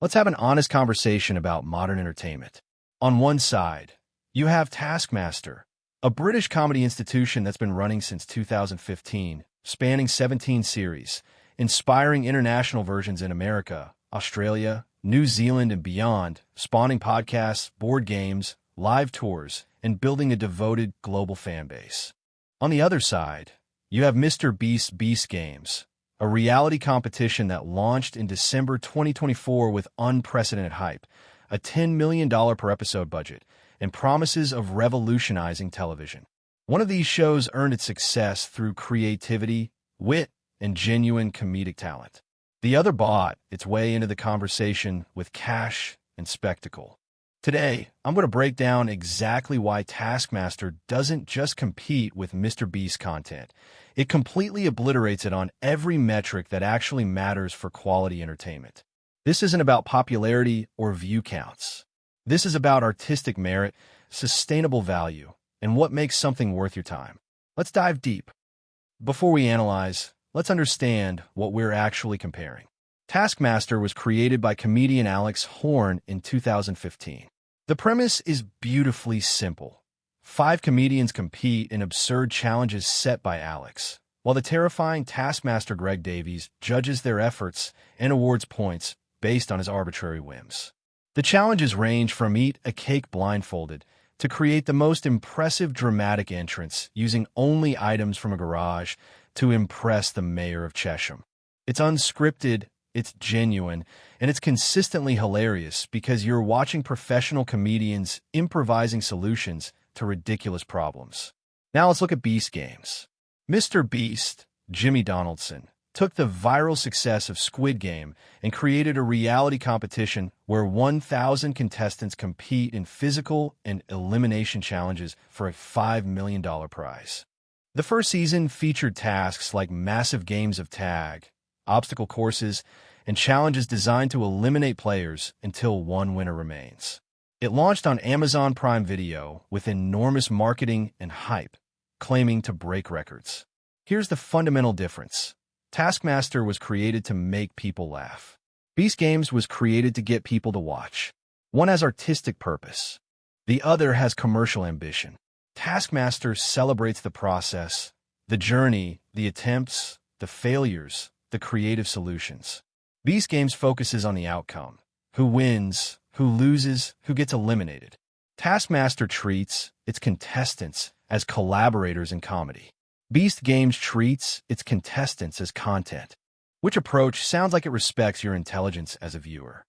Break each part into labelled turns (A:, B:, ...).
A: Let's have an honest conversation about modern entertainment. On one side, you have Taskmaster, a British comedy institution that's been running since 2015, spanning 17 series, inspiring international versions in America, Australia, New Zealand, and beyond, spawning podcasts, board games, live tours, and building a devoted global fan base. On the other side, you have MrBeast-Beast Games, a reality competition that launched in December 2024 with unprecedented hype, a $10 million per episode budget, and promises of revolutionizing television. One of these shows earned its success through creativity, wit, and genuine comedic talent. The other bought its way into the conversation with cash and spectacle. Today, I'm going to break down exactly why Taskmaster doesn't just compete with MrBeast content. It completely obliterates it on every metric that actually matters for quality entertainment. This isn't about popularity or view counts. This is about artistic merit, sustainable value, and what makes something worth your time. Let's dive deep. Before we analyze, let's understand what we're actually comparing. Taskmaster was created by comedian Alex Horne in 2015. The premise is beautifully simple. 5 comedians compete in absurd challenges set by Alex, while the terrifying Taskmaster Greg Davies judges their efforts and awards points based on his arbitrary whims. The challenges range from eat a cake blindfolded to create the most impressive dramatic entrance using only items from a garage to impress the mayor of Chesham. It's unscripted, it's genuine, and it's consistently hilarious because you're watching professional comedians improvising solutions to ridiculous problems. Now let's look at Beast Games. Mr. Beast, Jimmy Donaldson, took the viral success of Squid Game and created a reality competition where 1,000 contestants compete in physical and elimination challenges for a $5 million prize. The first season featured tasks like massive games of tag, obstacle courses, and challenges designed to eliminate players until one winner remains. It launched on Amazon Prime Video with enormous marketing and hype, claiming to break records. Here's the fundamental difference. Taskmaster was created to make people laugh. Beast Games was created to get people to watch. One has artistic purpose. The other has commercial ambition. Taskmaster celebrates the process, the journey, the attempts, the failures, the creative solutions. Beast Games focuses on the outcome. Who wins, who loses, who gets eliminated. Taskmaster treats its contestants as collaborators in comedy. Beast Games treats its contestants as content. Which approach sounds like it respects your intelligence as a viewer?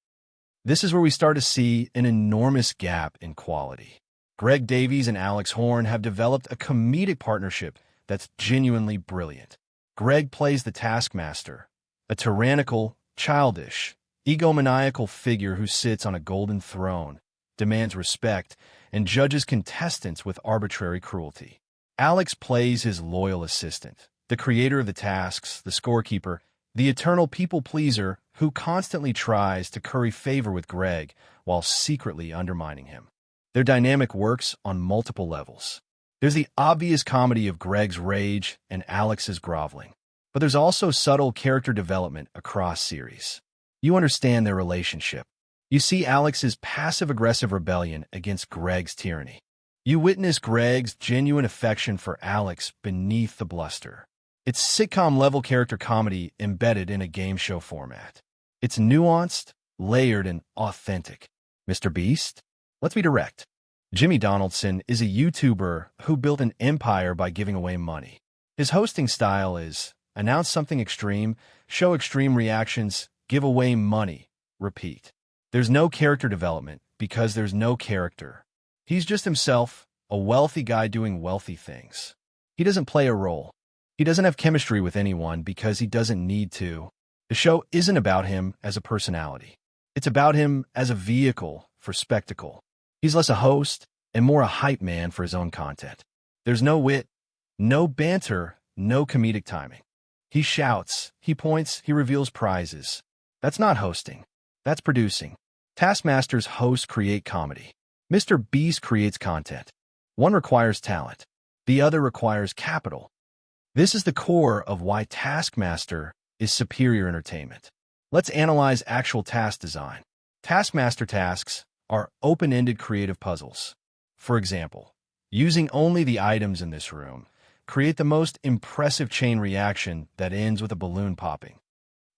A: This is where we start to see an enormous gap in quality. Greg Davies and Alex Horne have developed a comedic partnership that's genuinely brilliant. Greg plays the Taskmaster, a tyrannical, childish, egomaniacal figure who sits on a golden throne, demands respect, and judges contestants with arbitrary cruelty. Alex plays his loyal assistant, the creator of the tasks, the scorekeeper, the eternal people-pleaser who constantly tries to curry favor with Greg while secretly undermining him. Their dynamic works on multiple levels. There's the obvious comedy of Greg's rage and Alex's groveling, but there's also subtle character development across series. You understand their relationship. You see Alex's passive-aggressive rebellion against Greg's tyranny. You witness Greg's genuine affection for Alex beneath the bluster. It's sitcom-level character comedy embedded in a game show format. It's nuanced, layered, and authentic. Mr. Beast? Let's be direct. Jimmy Donaldson is a YouTuber who built an empire by giving away money. His hosting style is announce something extreme, show extreme reactions, give away money, repeat. There's no character development because there's no character. He's just himself, a wealthy guy doing wealthy things. He doesn't play a role. He doesn't have chemistry with anyone because he doesn't need to. The show isn't about him as a personality. It's about him as a vehicle for spectacle. He's less a host and more a hype man for his own content. There's no wit, no banter, no comedic timing. He shouts, he points, he reveals prizes. That's not hosting. That's producing. Taskmaster's hosts create comedy. Mr. Beast creates content. One requires talent. The other requires capital. This is the core of why Taskmaster is superior entertainment. Let's analyze actual task design. Taskmaster tasks are open-ended creative puzzles. For example, using only the items in this room, create the most impressive chain reaction that ends with a balloon popping.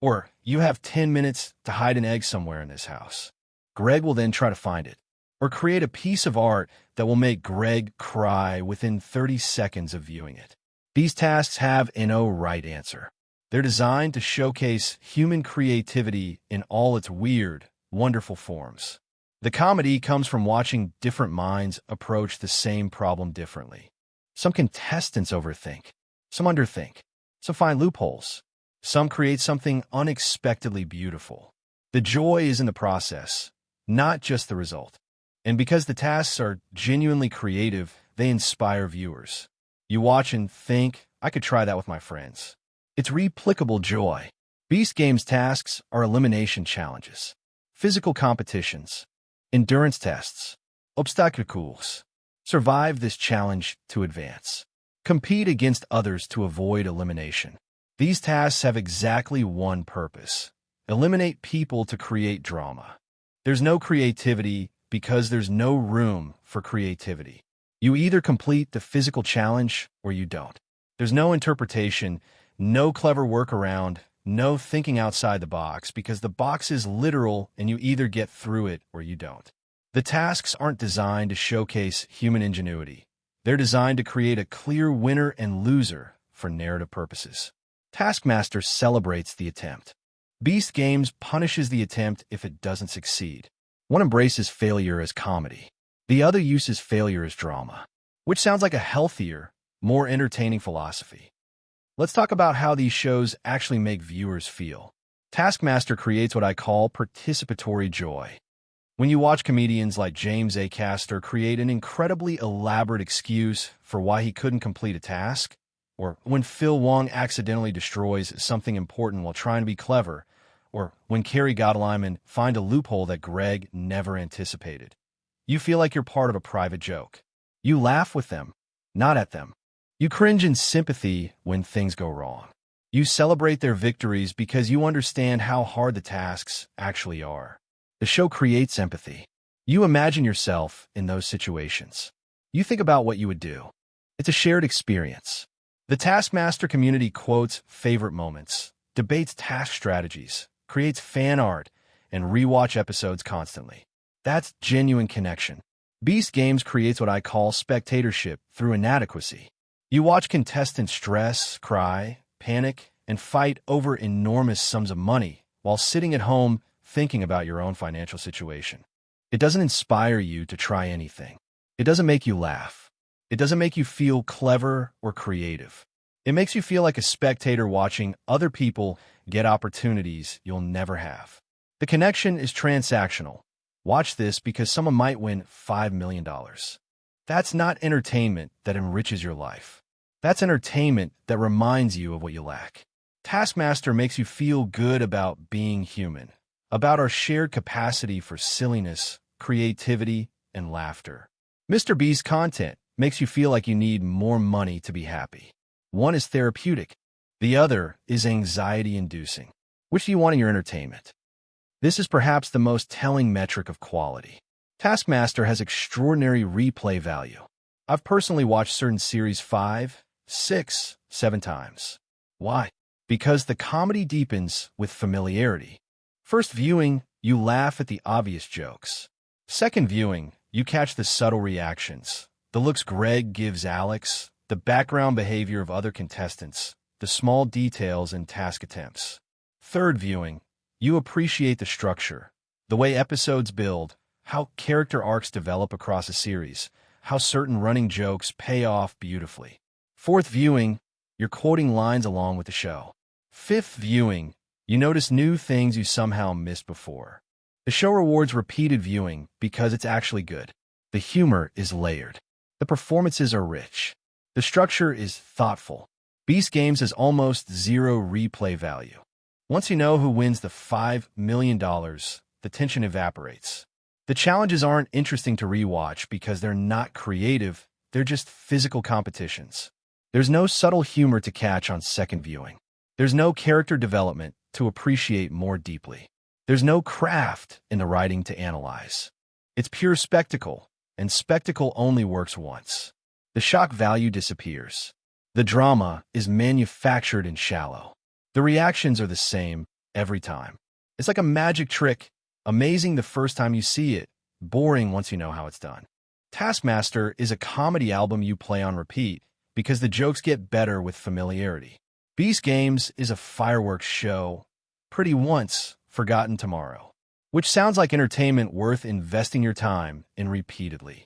A: Or, you have 10 minutes to hide an egg somewhere in this house. Greg will then try to find it. Or create a piece of art that will make Greg cry within 30 seconds of viewing it. These tasks have no right answer. They're designed to showcase human creativity in all its weird, wonderful forms. The comedy comes from watching different minds approach the same problem differently. Some contestants overthink, some underthink, some find loopholes, some create something unexpectedly beautiful. The joy is in the process, not just the result. And because the tasks are genuinely creative, they inspire viewers. You watch and think, I could try that with my friends. It's replicable joy. Beast Games tasks are elimination challenges, physical competitions, endurance tests, obstacles. Survive this challenge to advance. Compete against others to avoid elimination. These tasks have exactly one purpose: eliminate people to create drama. There's no creativity because there's no room for creativity. You either complete the physical challenge or you don't. There's no interpretation, no clever workaround, no thinking outside the box, because the box is literal and you either get through it or you don't. The tasks aren't designed to showcase human ingenuity. They're designed to create a clear winner and loser for narrative purposes. Taskmaster celebrates the attempt. Beast Games punishes the attempt if it doesn't succeed. One embraces failure as comedy. The other uses failure as drama, which sounds like a healthier, more entertaining philosophy. Let's talk about how these shows actually make viewers feel. Taskmaster creates what I call participatory joy. When you watch comedians like James A. Caster create an incredibly elaborate excuse for why he couldn't complete a task, or when Phil Wong accidentally destroys something important while trying to be clever, or when Carrie Gottliman finds a loophole that Greg never anticipated, you feel like you're part of a private joke. You laugh with them, not at them. You cringe in sympathy when things go wrong. You celebrate their victories because you understand how hard the tasks actually are. The show creates empathy. You imagine yourself in those situations. You think about what you would do. It's a shared experience. The Taskmaster community quotes favorite moments, debates task strategies, creates fan art, and rewatch episodes constantly. That's genuine connection. Beast Games creates what I call spectatorship through inadequacy. You watch contestants stress, cry, panic, and fight over enormous sums of money while sitting at home thinking about your own financial situation. It doesn't inspire you to try anything. It doesn't make you laugh. It doesn't make you feel clever or creative. It makes you feel like a spectator watching other people get opportunities you'll never have. The connection is transactional. Watch this because someone might win $5 million. That's not entertainment that enriches your life. That's entertainment that reminds you of what you lack. Taskmaster makes you feel good about being human, about our shared capacity for silliness, creativity, and laughter. MrBeast content makes you feel like you need more money to be happy. One is therapeutic. The other is anxiety-inducing. Which do you want in your entertainment? This is perhaps the most telling metric of quality. Taskmaster has extraordinary replay value. I've personally watched certain series 5, 6, 7 times. Why? Because the comedy deepens with familiarity. First viewing, you laugh at the obvious jokes. Second viewing, you catch the subtle reactions, the looks Greg gives Alex, the background behavior of other contestants, the small details in task attempts. Third viewing, you appreciate the structure, the way episodes build, how character arcs develop across a series, how certain running jokes pay off beautifully. Fourth viewing, you're quoting lines along with the show. Fifth viewing, you notice new things you somehow missed before. The show rewards repeated viewing because it's actually good. The humor is layered. The performances are rich. The structure is thoughtful. Beast Games has almost zero replay value. Once you know who wins the $5 million, the tension evaporates. The challenges aren't interesting to rewatch because they're not creative, they're just physical competitions. There's no subtle humor to catch on second viewing. There's no character development to appreciate more deeply. There's no craft in the writing to analyze. It's pure spectacle, and spectacle only works once. The shock value disappears. The drama is manufactured and shallow. The reactions are the same every time. It's like a magic trick, amazing the first time you see it, boring once you know how it's done. Taskmaster is a comedy album you play on repeat because the jokes get better with familiarity. Beast Games is a fireworks show, pretty once, forgotten tomorrow, which sounds like entertainment worth investing your time in repeatedly.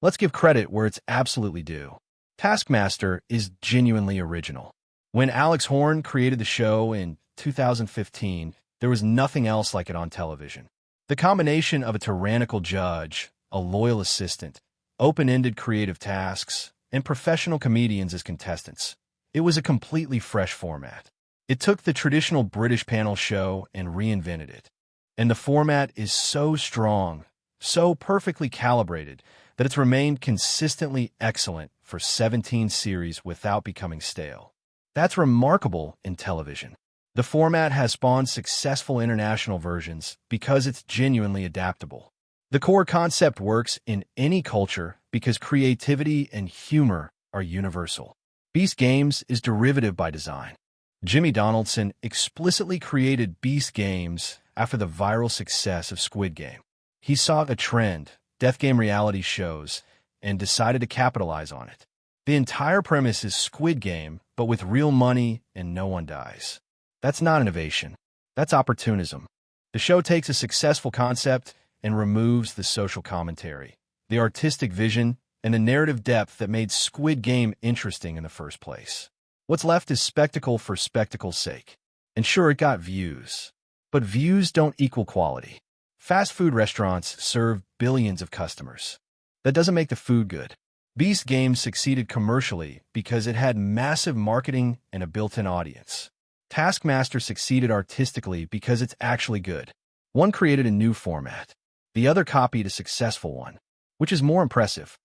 A: Let's give credit where it's absolutely due. Taskmaster is genuinely original. When Alex Horn created the show in 2015, there was nothing else like it on television. The combination of a tyrannical judge, a loyal assistant, open-ended creative tasks, and professional comedians as contestants. It was a completely fresh format. It took the traditional British panel show and reinvented it. And the format is so strong, so perfectly calibrated, that it's remained consistently excellent for 17 series without becoming stale. That's remarkable in television. The format has spawned successful international versions because it's genuinely adaptable. The core concept works in any culture because creativity and humor are universal. Beast Games is derivative by design. Jimmy Donaldson explicitly created Beast Games after the viral success of Squid Game. He saw a trend, death game reality shows, and decided to capitalize on it. The entire premise is Squid Game, but with real money and no one dies. That's not innovation. That's opportunism. The show takes a successful concept and removes the social commentary, the artistic vision, and the narrative depth that made Squid Game interesting in the first place. What's left is spectacle for spectacle's sake. And sure, it got views. But views don't equal quality. Fast food restaurants serve billions of customers. That doesn't make the food good. Beast Games succeeded commercially because it had massive marketing and a built-in audience. Taskmaster succeeded artistically because it's actually good. One created a new format. The other copied a successful one, which is more impressive.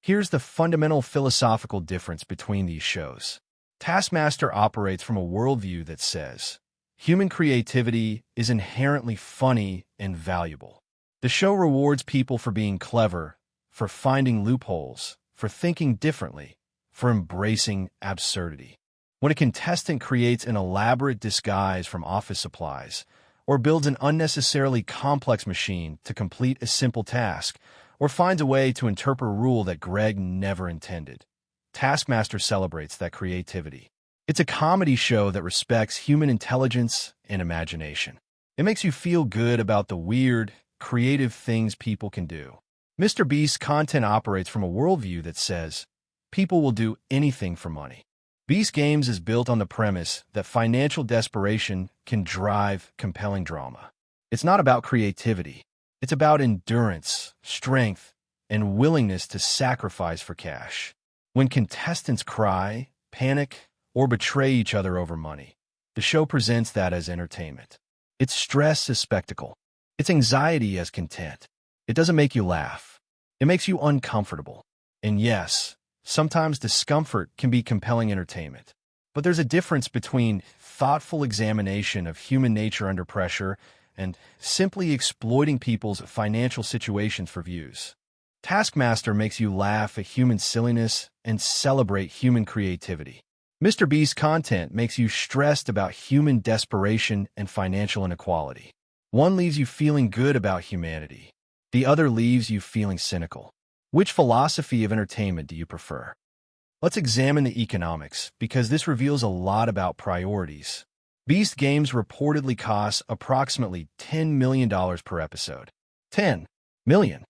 A: Here's the fundamental philosophical difference between these shows. Taskmaster operates from a worldview that says, human creativity is inherently funny and valuable. The show rewards people for being clever, for finding loopholes, for thinking differently, for embracing absurdity. When a contestant creates an elaborate disguise from office supplies, or builds an unnecessarily complex machine to complete a simple task, or finds a way to interpret a rule that Greg never intended, Taskmaster celebrates that creativity. It's a comedy show that respects human intelligence and imagination. It makes you feel good about the weird, creative things people can do. MrBeast's content operates from a worldview that says, people will do anything for money. Beast Games is built on the premise that financial desperation can drive compelling drama. It's not about creativity. It's about endurance, strength, and willingness to sacrifice for cash. When contestants cry, panic, or betray each other over money, the show presents that as entertainment. It's stress as spectacle. It's anxiety as content. It doesn't make you laugh. It makes you uncomfortable. And yes, sometimes discomfort can be compelling entertainment. But there's a difference between thoughtful examination of human nature under pressure and simply exploiting people's financial situations for views. Taskmaster makes you laugh at human silliness and celebrate human creativity. MrBeast's content makes you stressed about human desperation and financial inequality. One leaves you feeling good about humanity. The other leaves you feeling cynical. Which philosophy of entertainment do you prefer? Let's examine the economics, because this reveals a lot about priorities. Beast Games reportedly costs approximately $10 million per episode. $10 million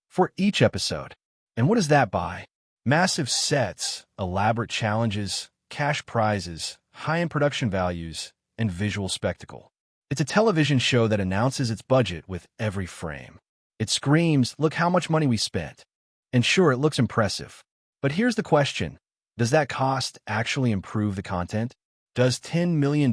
A: for each episode. And what does that buy? Massive sets, elaborate challenges, cash prizes, high-end production values, and visual spectacle. It's a television show that announces its budget with every frame. It screams, look how much money we spent. And sure, it looks impressive. But here's the question. Does that cost actually improve the content? Does $10 million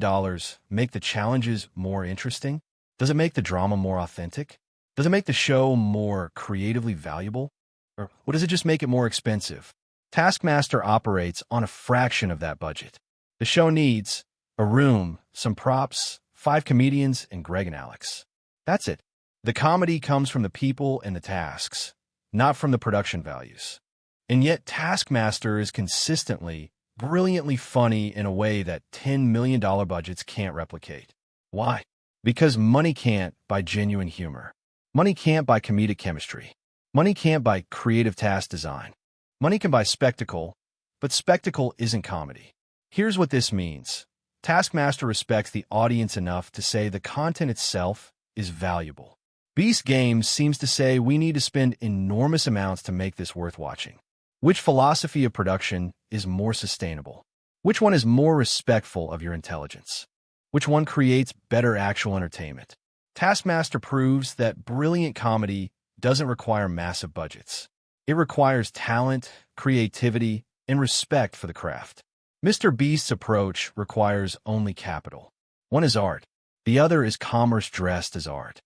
A: make the challenges more interesting? Does it make the drama more authentic? Does it make the show more creatively valuable? Or does it just make it more expensive? Taskmaster operates on a fraction of that budget. The show needs a room, some props, 5 comedians, and Greg and Alex. That's it. The comedy comes from the people and the tasks, not from the production values. And yet Taskmaster is consistently, brilliantly funny in a way that $10 million budgets can't replicate. Why? Because money can't buy genuine humor. Money can't buy comedic chemistry. Money can't buy creative task design. Money can buy spectacle, but spectacle isn't comedy. Here's what this means. Taskmaster respects the audience enough to say the content itself is valuable. Beast Games seems to say we need to spend enormous amounts to make this worth watching. Which philosophy of production is more sustainable? Which one is more respectful of your intelligence? Which one creates better actual entertainment? Taskmaster proves that brilliant comedy doesn't require massive budgets. It requires talent, creativity, and respect for the craft. Mr. Beast's approach requires only capital. One is art. The other is commerce dressed as art.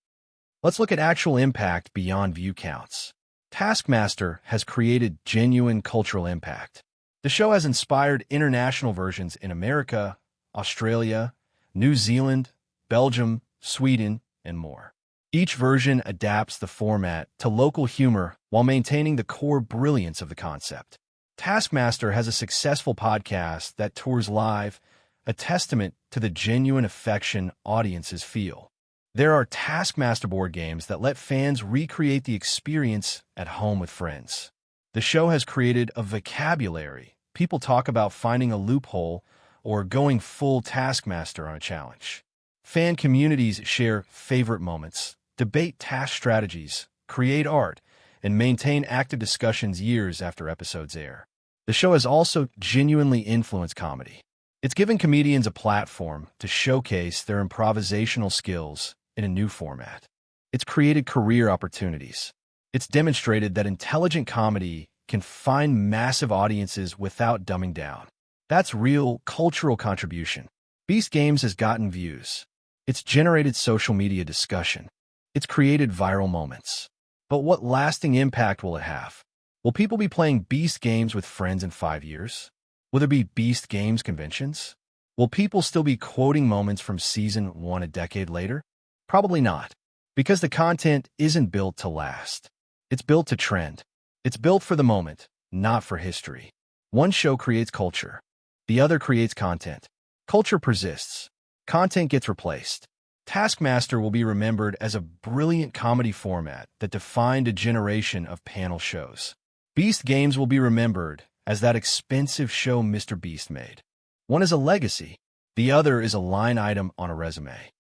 A: Let's look at actual impact beyond view counts. Taskmaster has created genuine cultural impact. The show has inspired international versions in America, Australia, New Zealand, Belgium, Sweden, and more. Each version adapts the format to local humor while maintaining the core brilliance of the concept. Taskmaster has a successful podcast that tours live, a testament to the genuine affection audiences feel. There are Taskmaster board games that let fans recreate the experience at home with friends. The show has created a vocabulary. People talk about finding a loophole or going full Taskmaster on a challenge. Fan communities share favorite moments, debate task strategies, create art, and maintain active discussions years after episodes air. The show has also genuinely influenced comedy. It's given comedians a platform to showcase their improvisational skills in a new format. It's created career opportunities. It's demonstrated that intelligent comedy can find massive audiences without dumbing down. That's real cultural contribution. Beast Games has gotten views. It's generated social media discussion. It's created viral moments. But what lasting impact will it have? Will people be playing Beast Games with friends in 5 years? Will there be Beast Games conventions? Will people still be quoting moments from Season 1 a decade later? Probably not, because the content isn't built to last. It's built to trend. It's built for the moment, not for history. One show creates culture. The other creates content. Culture persists. Content gets replaced. Taskmaster will be remembered as a brilliant comedy format that defined a generation of panel shows. Beast Games will be remembered as that expensive show Mr. Beast made. One is a legacy. The other is a line item on a resume.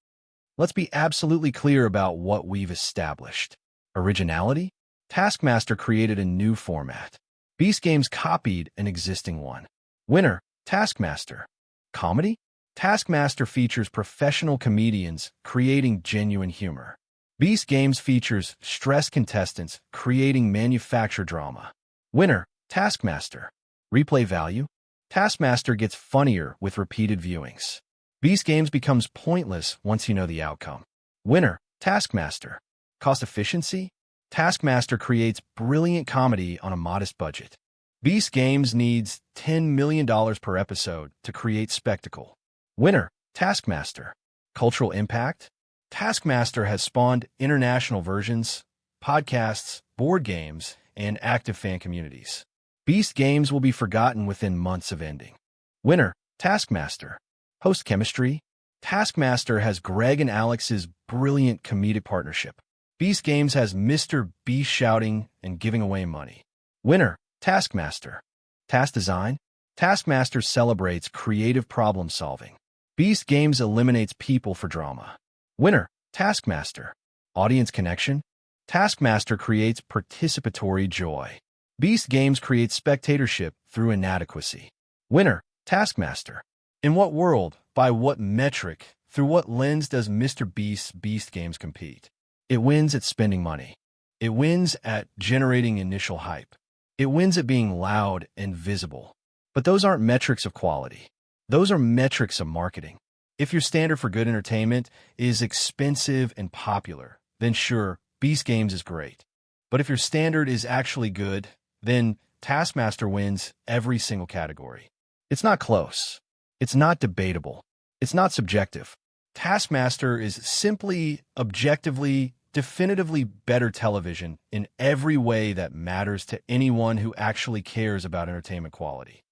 A: Let's be absolutely clear about what we've established. Originality? Taskmaster created a new format. Beast Games copied an existing one. Winner, Taskmaster. Comedy? Taskmaster features professional comedians creating genuine humor. Beast Games features stressed contestants creating manufactured drama. Winner, Taskmaster. Replay value? Taskmaster gets funnier with repeated viewings. Beast Games becomes pointless once you know the outcome. Winner, Taskmaster. Cost efficiency? Taskmaster creates brilliant comedy on a modest budget. Beast Games needs $10 million per episode to create spectacle. Winner, Taskmaster. Cultural impact? Taskmaster has spawned international versions, podcasts, board games, and active fan communities. Beast Games will be forgotten within months of ending. Winner, Taskmaster. Host chemistry? Taskmaster has Greg and Alex's brilliant comedic partnership. Beast Games has Mr. Beast shouting and giving away money. Winner, Taskmaster. Task design? Taskmaster celebrates creative problem solving. Beast Games eliminates people for drama. Winner, Taskmaster. Audience connection? Taskmaster creates participatory joy. Beast Games creates spectatorship through inadequacy. Winner, Taskmaster. In what world, by what metric, through what lens does Mr. Beast's Beast Games compete? It wins at spending money. It wins at generating initial hype. It wins at being loud and visible. But those aren't metrics of quality. Those are metrics of marketing. If your standard for good entertainment is expensive and popular, then sure, Beast Games is great. But if your standard is actually good, then Taskmaster wins every single category. It's not close. It's not debatable. It's not subjective. Taskmaster is simply, objectively, definitively better television in every way that matters to anyone who actually cares about entertainment quality.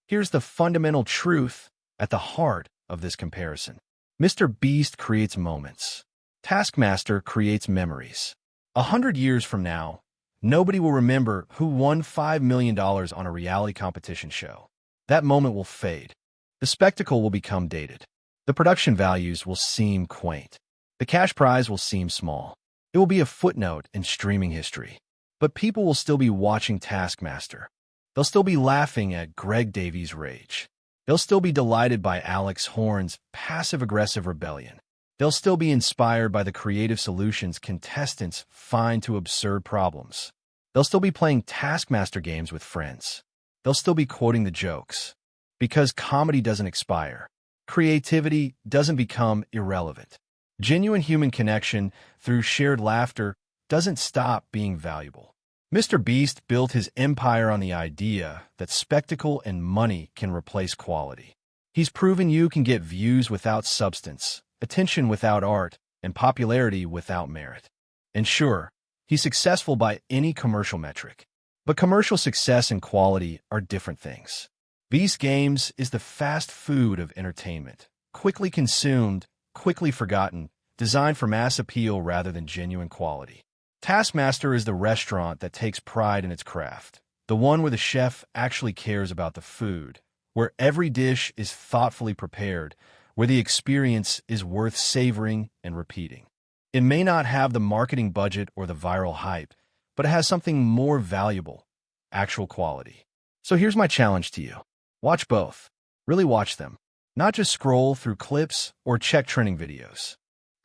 A: Here's the fundamental truth at the heart of this comparison. Mr. Beast creates moments. Taskmaster creates memories. 100 years from now, nobody will remember who won $5 million on a reality competition show. That moment will fade. The spectacle will become dated. The production values will seem quaint. The cash prize will seem small. It will be a footnote in streaming history. But people will still be watching Taskmaster. They'll still be laughing at Greg Davies' rage. They'll still be delighted by Alex Horne's passive-aggressive rebellion. They'll still be inspired by the creative solutions contestants find to absurd problems. They'll still be playing Taskmaster games with friends. They'll still be quoting the jokes. Because comedy doesn't expire. Creativity doesn't become irrelevant. Genuine human connection through shared laughter doesn't stop being valuable. Mr. Beast built his empire on the idea that spectacle and money can replace quality. He's proven you can get views without substance, attention without art, and popularity without merit. And sure, he's successful by any commercial metric. But commercial success and quality are different things. Beast Games is the fast food of entertainment, quickly consumed, quickly forgotten, designed for mass appeal rather than genuine quality. Taskmaster is the restaurant that takes pride in its craft, the one where the chef actually cares about the food, where every dish is thoughtfully prepared, where the experience is worth savoring and repeating. It may not have the marketing budget or the viral hype, but it has something more valuable, actual quality. So here's my challenge to you. Watch both. Really watch them. Not just scroll through clips or check trending videos.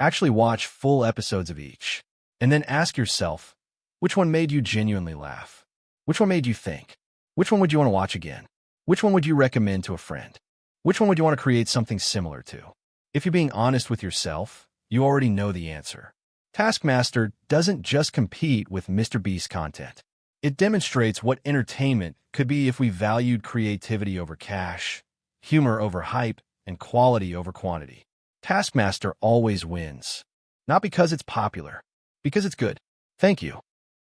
A: Actually watch full episodes of each. And then ask yourself, which one made you genuinely laugh? Which one made you think? Which one would you want to watch again? Which one would you recommend to a friend? Which one would you want to create something similar to? If you're being honest with yourself, you already know the answer. Taskmaster doesn't just compete with Mr. Beast content. It demonstrates what entertainment could be if we valued creativity over cash, humor over hype, and quality over quantity. Taskmaster always wins. Not because it's popular, because it's good. Thank you.